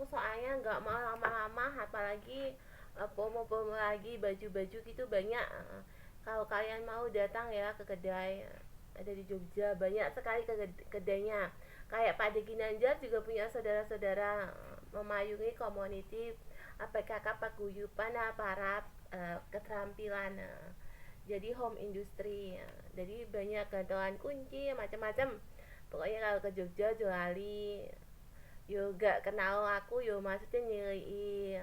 aku soalnya nggak mau lama-lama, apalagi promo-promo lagi baju-baju gitu banyak. Kalau kalian mau datang ya ke kedai, ada di Jogja banyak sekali kedainya. Kayak Pak De Ginanjar juga punya saudara-saudara memayungi community APKK Paguyuban Aparat Keterampilan. Jadi home industry, jadi banyak gantungan kunci macam-macam. Pokoknya kalau ke Jogja juali yo gak kenal aku yo maksudnya nyilii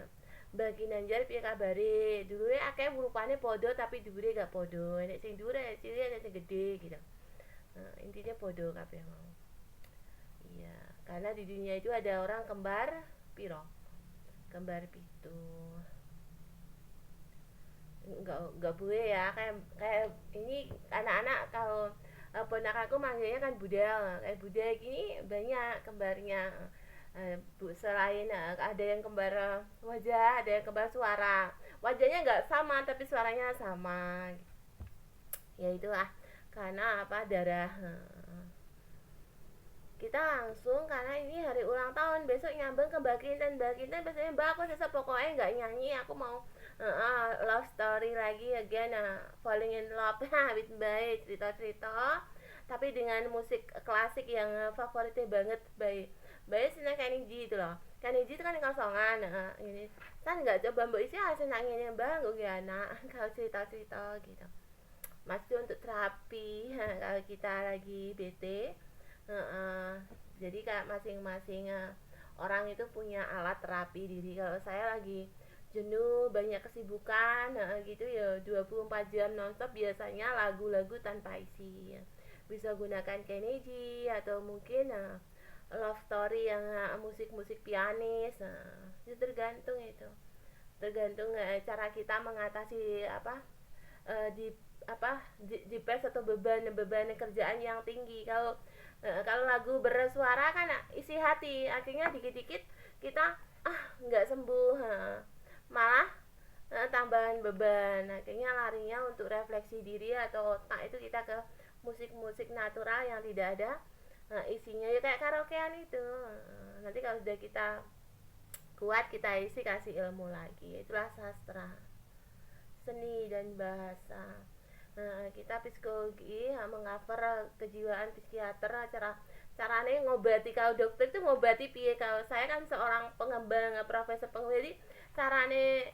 bagi nanjar piye kabare dulu akeh rupane podo tapi dure gak podo, nek sing dure cilik nek sing gede gitu. Intinya podo kabeh mau. Iya, karena di dunia itu ada orang kembar piro, kembar pitu. Enggak boleh ya, kayak kayak ini anak-anak kalau ponakanku manggilnya kan budal, kayak budal gini banyak kembarnya. Selain ada yang kembar wajah, ada yang kembar suara. Wajahnya nggak sama tapi suaranya sama. Ya itulah karena apa darah. Kita langsung karena ini hari ulang tahun besok nyambung ke Mbak Kinten. Mbak Kinten biasanya Mbak aku sesa pokoknya nggak nyanyi, aku mau love story lagi again, falling in love with Mbak, cerita-cerita tapi dengan musik klasik yang favoritnya banget Mbak Sina Keniji itu loh. Keniji itu kan kosongan, ini kan nggak coba Mbak isi hasil nangisnya Mbak gue anak kalau cerita-cerita gitu masih untuk terapi kalau kita lagi bete. Jadi kayak masing-masing orang itu punya alat terapi diri. Kalau saya lagi jenuh banyak kesibukan gitu ya 24 jam nonstop biasanya lagu-lagu tanpa isi, bisa gunakan Kennedy atau mungkin love story yang musik-musik pianis. Itu tergantung cara kita mengatasi apa di depres atau beban kerjaan yang tinggi. Kalau lagu bersuara kan isi hati, akhirnya dikit-dikit kita nggak sembuh, malah tambahan beban. Akhirnya larinya untuk refleksi diri atau otak itu kita ke musik-musik natural yang tidak ada isinya ya kayak karaokean itu. Nanti kalau sudah kita kuat kita isi kasih ilmu lagi. Itulah sastra, seni dan bahasa. Kita psikologi mengcover kejiwaan psikiater, caranya ngobati. Kalau dokter itu ngobati piye, kalau saya kan seorang pengembang profesor pengobati, caranya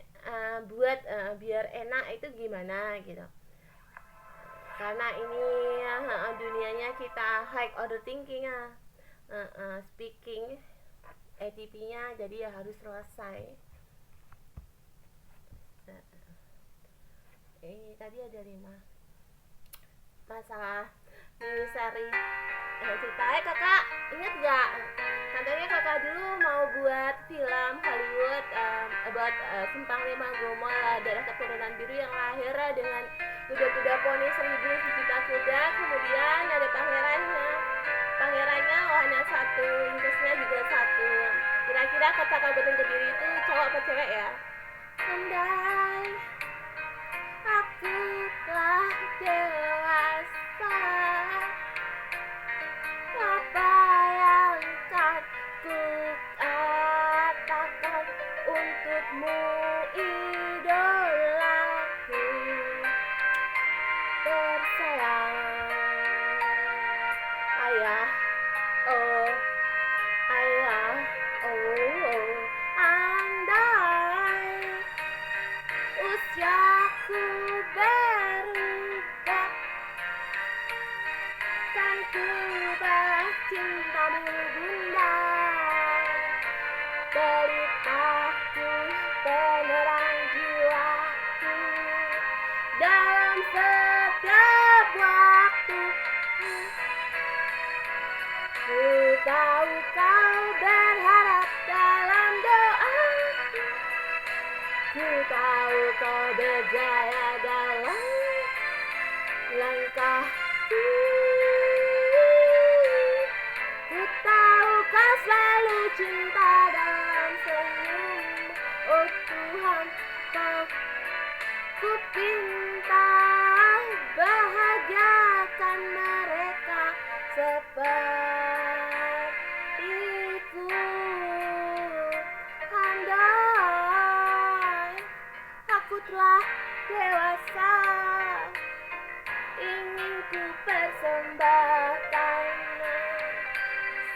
buat biar enak itu gimana gitu. Karena ini dunianya kita high order thinking, speaking ATP-nya jadi ya harus selesai. Tadi ada 5 masalah seri ceritanya. Kakak inget gak katanya kakak dulu mau buat film Hollywood about Simpang Lima Gomol, darah keturunan biru yang lahir dengan kuda-kuda poni 1000 sejuta kuda, kemudian ada pangerannya hanya satu, incesnya juga satu. Kira-kira kota Kabupaten Kediri itu cowok apa cewek ya? Andai aku telah dewasa, apa yang akan ku katakan untukmu idolaku tersayang. Ayah, oh ayah, oh andai usiaku berubah, kan ku balas cintamu bunda, pelitaku penerang jiwaku dalam setiap waktu. Ku tahu kau berharap dalam doaku, ku tahu kau berjaya dalam langkahku, ku tahu kau selalu cinta dalam senyum. Oh Tuhan, kau ku pinta bahagiakan mereka sepertiku.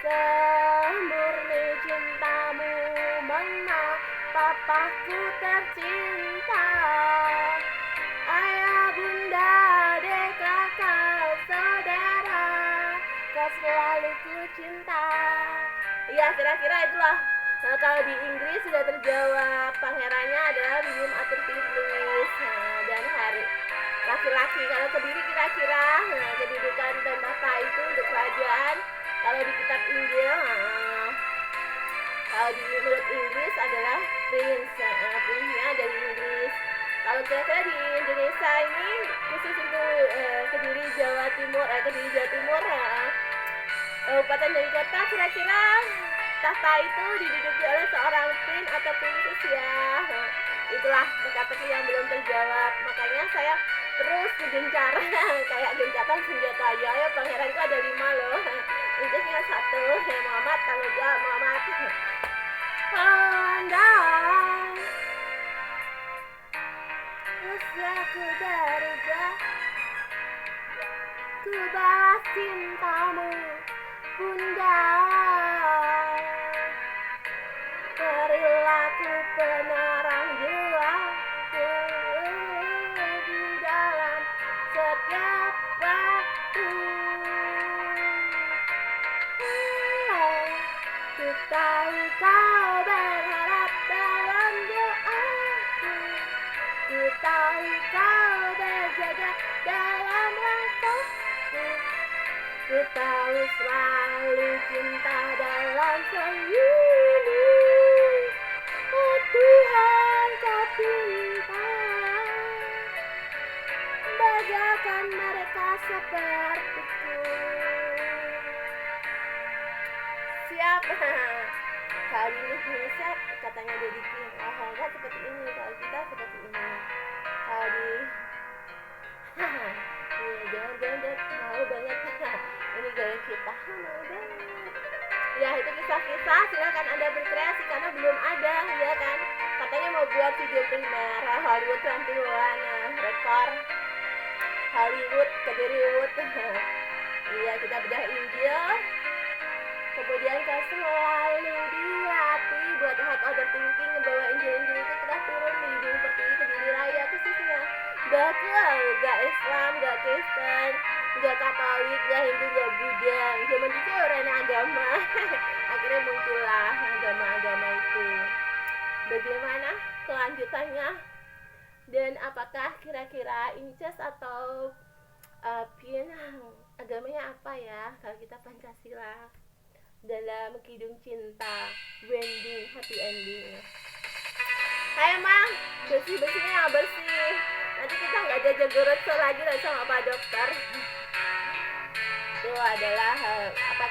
semurni cintamu papaku tercinta, ayah bunda adik kakak saudara, kau selalu ku cinta. Ya kira-kira itulah. Nah, kalau di Inggris sudah terjawab, pangerannya adalah William Arthur Philip Louis. Dan hari laki-laki. Kalau Kediri kira-kira kedudukan dan tahta itu untuk kerajaan. Kalau di kitab Injil, kalau di menurut Inggris adalah prince, prince-nya dari Inggris. Kalau kira-kira di Indonesia ini khusus untuk Kediri Jawa Timur, Kediri Jawa Timur, kabupaten dan kota, kira-kira tahta itu diduduki oleh seorang prince atau princess ya. Itulah teka-teki yang belum terjawab. Makanya saya terus gencar kayak gencatan senjata. Ya pangeranku ada 5 loh. Princessnya 1. Ya Muhammad, tanggung jawab Muhammad. Andai usiaku berubah, ku balas cintamu bunda, perilaku penerang jiwaku di dalam setiap waktu. Ku tahu kau berharap dalam doaku, ku tahu kau berjaga dalam langkahku, ku tahu selalu cinta dalam senyummu. Oh Tuhan kau pinta, bagakan mereka sepertiku. Siap. Kalau di Indonesia katanya jadi king, enggak seperti ini. Kalau kita seperti ini. Kalau di jangan mau banget. Ini gaya kita mau banget. Ya itu kisah-kisah, silakan Anda berkreasi karena belum ada, ya kan? Katanya mau buat video primer Hollywood 21 rekor Hollywood Kediriwood. Iya kita bedah Injil. Kemudian kau selalu dilatih buat high order thinking, ngebawa Injil-Injil itu telah turun di Gunung Pertiwi Kediri Raya khususnya. Gak Islam, gak Kristen, gak Katolik, gak Hindu, gak Buddha. Zaman itu orang agama. Akhirnya muncullah agama-agama itu. Bagaimana kelanjutannya? Dan apakah kira-kira Inces atau Pin agamanya apa ya? Kalau kita Pancasila dalam Kidung Cinta, Wending Happy Ending. Hai Mang, bersih-bersihnya yang bersih. Nanti kita nggak jaga gorotso lagi lah sama Pak Dokter. Itu adalah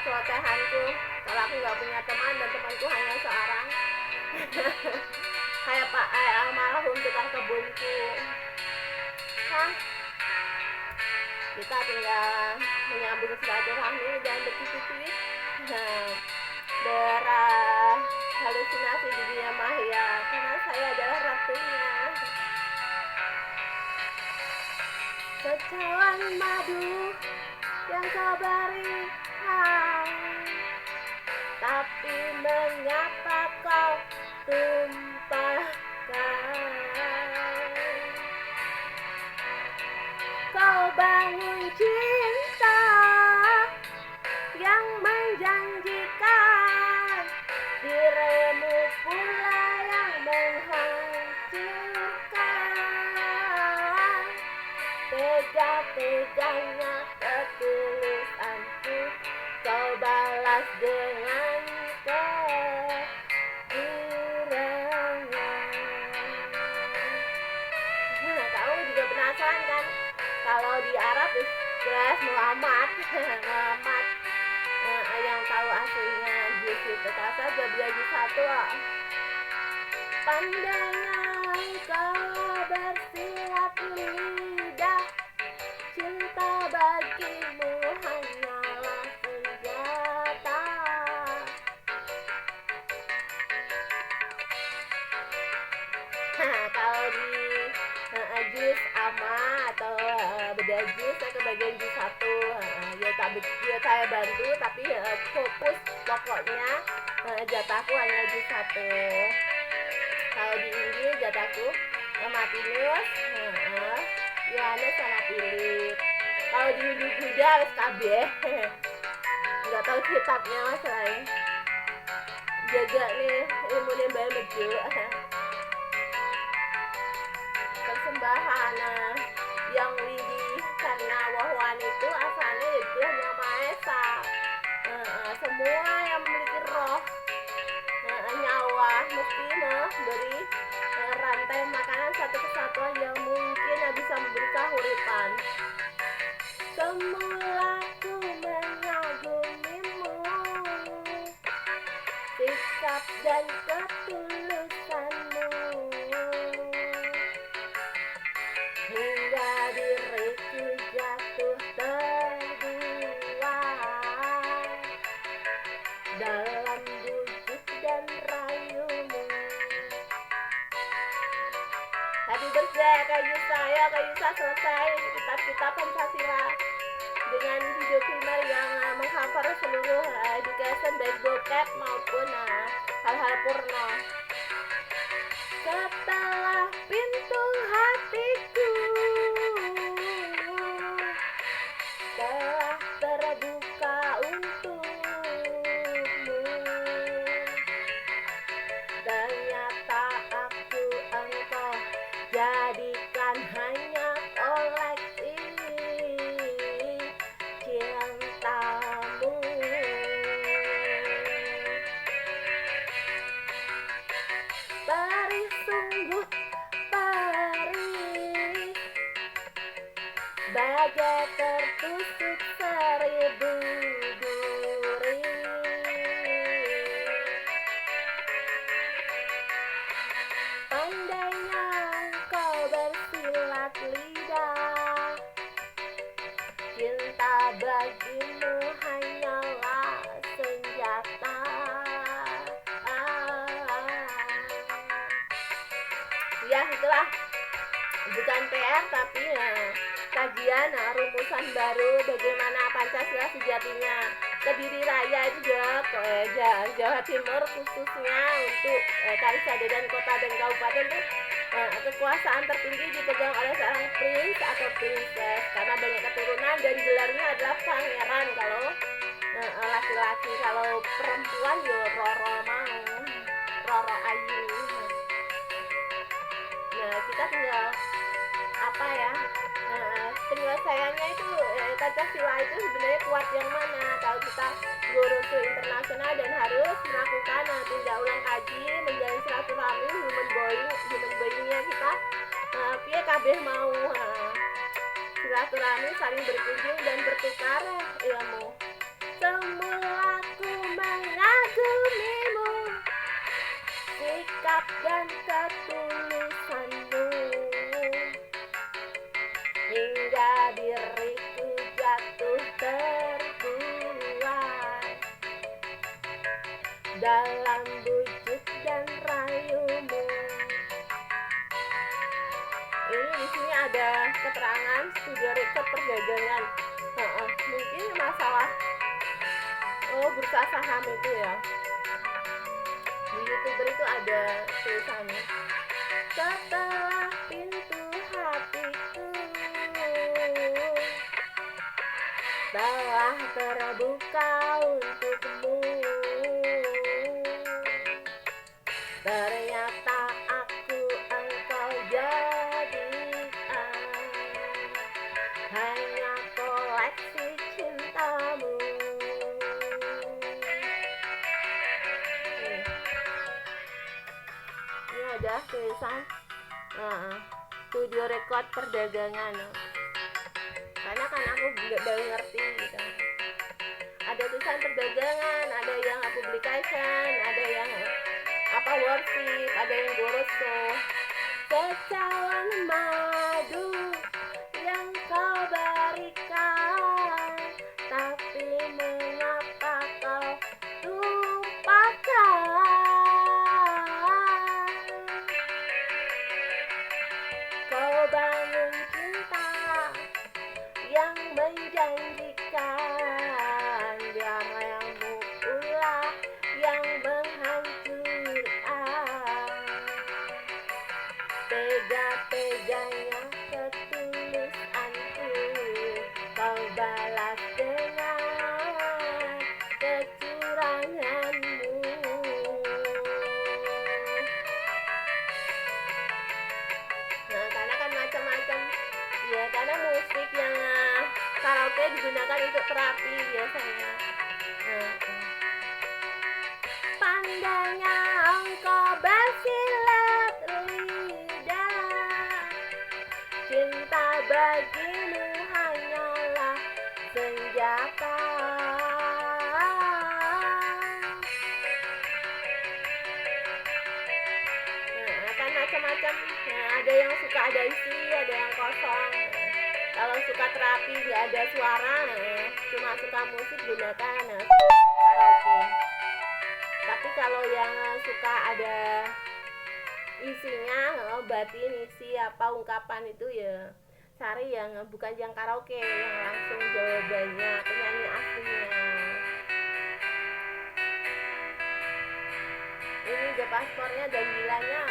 celotehanku. Kalau aku nggak punya teman dan temanku hanya seorang. Kayak Pak almarhum tukang kebunku. Hah? Kita tinggal menyambung silaturahmi dan berkicit-kicit. Berhalusinasi di dunia maya karena saya adalah ratunya. Secawan madu yang kau berikan, tapi mengapa kau tumpahkan? Kau bangun cinta yang menjanjikan, dirimu pula yang menghancurkan. Tega-teganya ketulusanku kau balas dengan kecurangan. Kamu juga penasaran kan? Kalau di Arab jelas Muhammad yang tahu aslinya juz itu. Kalau saja dia juz 1. Pandangan kau bersilat lidah, cinta bagimu hanyalah senjata. Kalau di juz ama atau beda juz saya ke bagian juz 1. Ya saya bantu tapi fokus pokoknya jatahku hanya jus 1. Kalau di Inggris jatahku Martinus, Yohanes sama Philip. Kalau di Hindu Buddha harus KB. Nggak tahu kitabnya mas lain. Jaga nih ilmu nih Mbak Mejo. Persembahan yang widi karena wahwan itu asalnya itu yang Maha Esa. Semua yang memiliki roh nyawa mesti memberi rantai makanan satu kesatuan yang mungkin bisa memberi kahuripan. Semula ku mengagumimu, sikap dan ketulusanmu, hingga diriku jatuh terbuai dalam bujuk dan rayumu. Happy birthday Kayusa selesai kitab-kitab Pancasila dengan video primer yang mengcover seluruh education baik bokep maupun hal-hal porno. Setelah pintu hatiku telah terbuka untukmu, ternyata engkau jadikan hanya koleksi cintamu. Perih sungguh perih, bagai tertusuk 1000 duri. Pandainya kau bersilat lidah, cinta bagimu hanyalah senjata. Ya itulah, bukan PR tapi kajian rumusan baru bagaimana Pancasila sejatinya. Kediri Raya itu Jawa Timur khususnya untuk Kalisada dan kota dan kabupaten itu kekuasaan tertinggi dipegang oleh seorang prince atau princess karena banyak keturunan dan gelarnya adalah pangeran kalau laki-laki. Kalau perempuan yo Roro mau, Roro Ayu. Nah kita tinggal apa ya, penyelesaiannya itu Pancasila itu sebenarnya kuat yang mana. Kalau kita guru ke internasional dan harus melakukan tindak ulang kaji, menjalin silaturahmi, human boyingnya kita piye kabeh mau silaturahmi, saling berkunjung dan bertukar ilmu. Semula ku mengagumimu, sikap dan ketulusanmu, hingga diriku jatuh terbuai dalam bujuk dan rayumu. Ini di sini ada keterangan studio riset perdagangan. Mungkin masalah bursa saham itu ya. Di YouTuber itu ada tulisannya. Setelah pintu hatiku telah terbuka untukmu, ternyata engkau jadikan hanya koleksi cintamu. Ini ada tulisan studio record perdagangan. Karena kan aku baru ngerti gitu. Ada tulisan perdagangan, ada yang publication, ada yang worship, ada yang goroso. Secawan madu yang kau berikan, tapi mengapa kau tumpahkan? Kau bangun cinta yang menjanjikan, biar yang pula dibutuhkan untuk terapi biasanya. Pandainya engkau bersilat lidah, cinta bagimu hanyalah senjata. Kan macam-macam. Ada yang suka ada isi, ada yang kosong. Kalau suka terapi nggak ada suara, cuma suka musik, gunakan karaoke. Tapi kalau yang suka ada isinya, batin isi apa ungkapan itu ya cari yang bukan yang karaoke, yang langsung jawabannya penyanyi aslinya. Ini juga paspornya dan bilangnya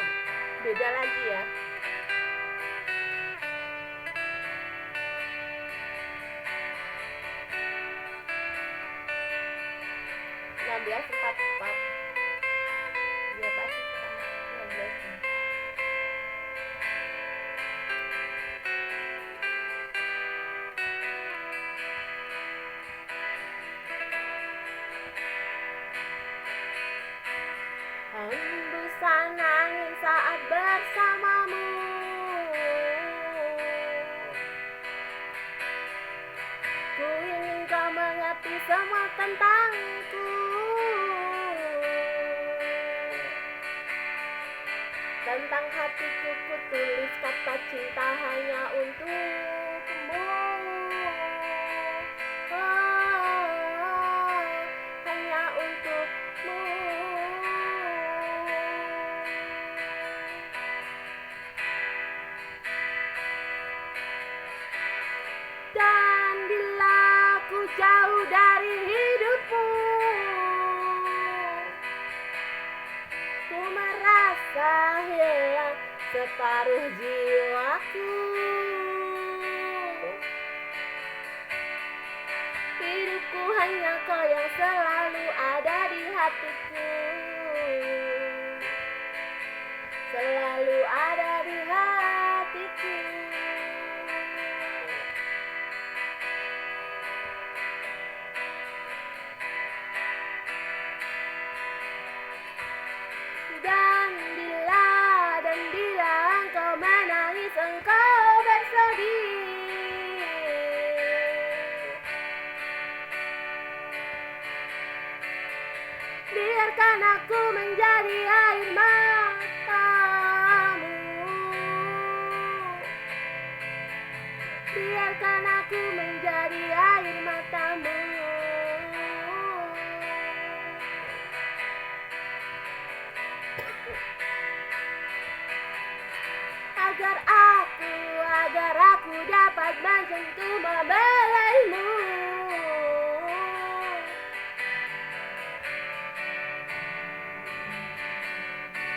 beda lagi ya. 1644 dia pasti sekarang 16 nih. Hembusan angin saat bersamamu, ku ingin kau mengerti semua tentangku. Tentang hatiku ku tulis kata cinta hanya untukmu. Hanya untukmu. Dan bila ku jauh dari hidupmu, ku merasa hilang separuh jiwaku. Hidupku hanya kau yang selalu ada di hatiku, selalu ada di hatiku. Dan bila engkau menangis, engkau bersedih, biarkan aku menjadi air matamu. Biarkan aku menjadi air matamu. Agar aku dapat menyentuh membelaimu.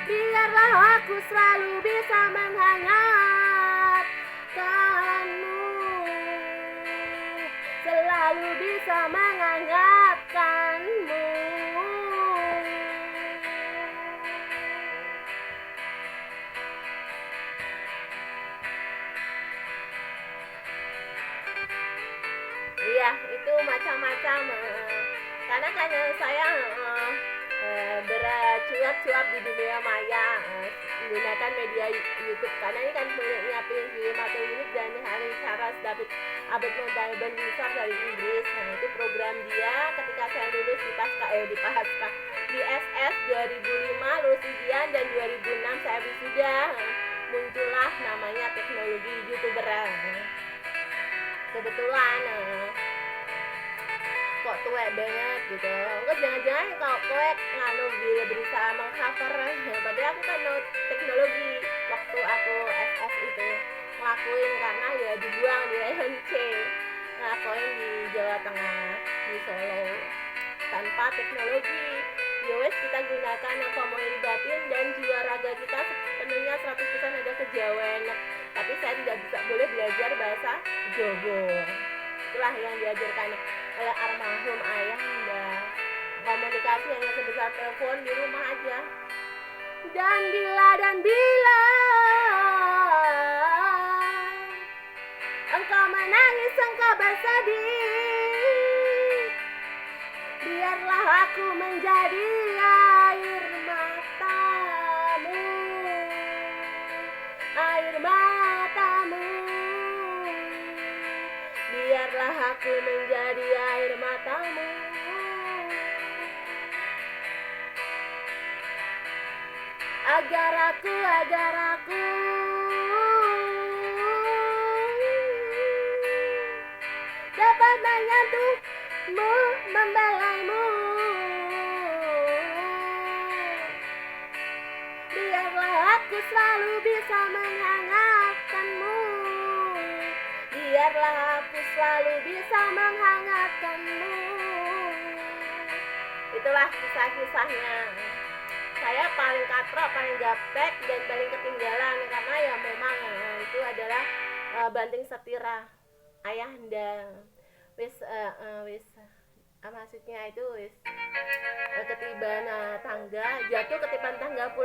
Biarlah aku selalu bisa menghangatkanmu, selalu bisa menghangatkanmu. Iya, itu macam-macam. Karena saya bercuap-cuap di dunia maya, menggunakan media YouTube. Karena ini kan punya film atau unit dan Hari Charles David Abed Montalban Windsor dari Inggris. Nah, itu program dia ketika saya lulus di SS 2005 lulus ujian, dan 2006 saya wisuda. Muncullah namanya teknologi YouTuber. Kebetulan kok tuwek banget gitu. Enggak, jangan-jangan kalau tuwek berusaha mengcover, padahal aku kan teknologi waktu aku SS itu ngelakuin, karena ya dibuang di LNC, ngelakuin di Jawa Tengah, di Solo, tanpa teknologi. Yowes, kita gunakan komodo batin dan jiwa raga kita sepenuhnya 100% ada kejawen. Tapi saya tidak boleh belajar bahasa Jawa. Itulah yang diajarkan oleh almarhum ayah. Komunikasi hanya sebesar telepon di rumah aja. Dan bila engkau menangis, engkau bersedih, biarlah aku menjadi air matamu, air matamu. Biarlah aku menjadi air matamu, agar aku dapat menyentuhmu, membelaimu. Biarlah aku selalu bisa menghangatkanmu, biarlah aku selalu bisa menghangatkanmu. Itulah kisah-kisahnya. Saya paling katrok, paling gaptek, dan paling ketinggalan karena ya memang itu adalah banting setira ayahanda. Wis maksudnya itu wis ketiban tangga, jatuh ketiban tangga pula.